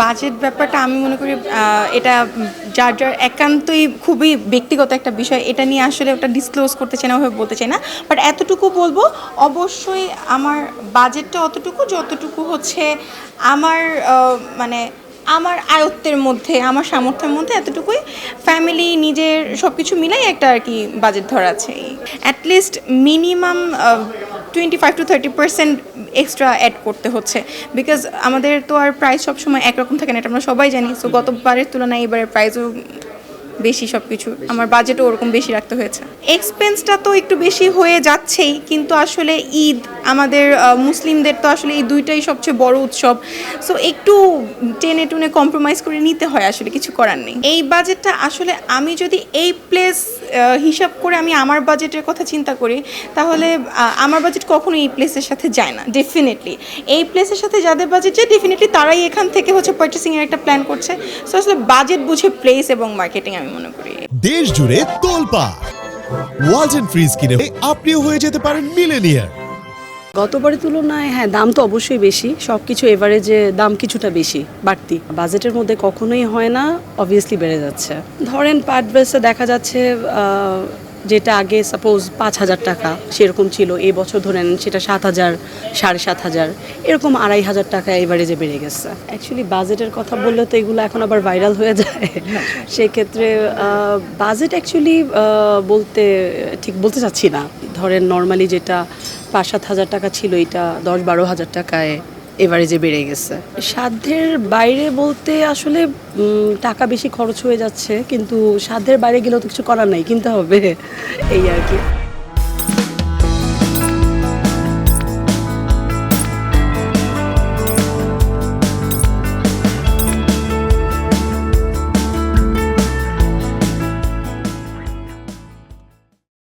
Budget ব্যাপারটা আমি মনে করি এটা যার যার একান্তই খুবই ব্যক্তিগত একটা বিষয়। এটা নিয়ে আসলে ওটা ডিসক্লোজ করতে চাই না, ওভাবে বলতে চাই না। বাট এতটুকু বলবো, অবশ্যই আমার বাজেটটা অতটুকু যতটুকু হচ্ছে আমার মানে আমার আয়ত্তের মধ্যে, আমার সামর্থ্যের মধ্যে এতটুকুই। ফ্যামিলি নিজের সব কিছু মিলাই একটা আর কি বাজেট ধরা আছে। অ্যাটলিস্ট মিনিমাম 25-30% এক্সট্রা অ্যাড করতে হচ্ছে, বিকজ আমাদের তো আর প্রাইস সবসময় একরকম থাকে না, এটা আমরা সবাই জানি। সো গতবারের তুলনায় এবারে প্রাইসও বেশি, সব কিছু আমার বাজেটও ওরকম বেশি রাখতে হয়েছে। এক্সপেন্সটা তো একটু বেশি হয়ে যাচ্ছেই, কিন্তু আসলে ঈদ আমাদের মুসলিমদের তো আসলে এই দুইটাই সবচেয়ে বড় উৎসব। সো একটু টেনে টুনে কম্প্রোমাইজ করে নিতে হয়, আসলে কিছু করার নেই। এই বাজেটটা আসলে আমি যদি এই প্লেস হিসাব করে আমি আমার বাজেটের কথা চিন্তা করি, তাহলে আমার বাজেট কখনো এই প্লেসের সাথে যায় না। ডেফিনেটলি এই প্লেসের সাথে যাদের বাজেট যায়, ডেফিনেটলি তারাই এখান থেকে হচ্ছে পারচেসিংয়ের একটা প্ল্যান করছে। সো আসলে বাজেট বুঝে প্লেস এবং মার্কেটিং আমি মনে করি। দেশ জুড়ে তোলপাড় ওয়ালটন ফ্রিজ কিনে আপনিও হয়ে যেতে পারেন মিলেনিয়ার। গতবারের তুলনায় হ্যাঁ, দাম তো অবশ্যই বেশি, সব কিছু এভারেজে দাম কিছুটা বেশি বাড়তি। বাজেটের মধ্যে কখনোই হয় না, অবভিয়াসলি বেড়ে যাচ্ছে। ধরেন পার্ট বেসে দেখা যাচ্ছে যেটা আগে সাপোজ 5,000 টাকা সেরকম ছিল, এই বছর ধরে নেন সেটা 7,000, 7,500, এরকম 2,500 টাকা এভারেজে বেড়ে গেছে। অ্যাকচুয়ালি বাজেটের কথা বললে তো এগুলো এখন আবার ভাইরাল হয়ে যায়। সেক্ষেত্রে বাজেট অ্যাকচুয়ালি বলতে ঠিক বলতে চাচ্ছি না। ধরেন নর্মালি যেটা 5-7 হাজার টাকা ছিল, এটা 10-12 হাজার টাকায় এভারেজে বেড়ে গেছে। সাধ্যের বাইরে বলতে আসলে টাকা বেশি খরচ হয়ে যাচ্ছে, কিন্তু সাধ্যের বাইরে গেলেও তো কিছু করার নাই, কিনতে হবে, এই আর কি।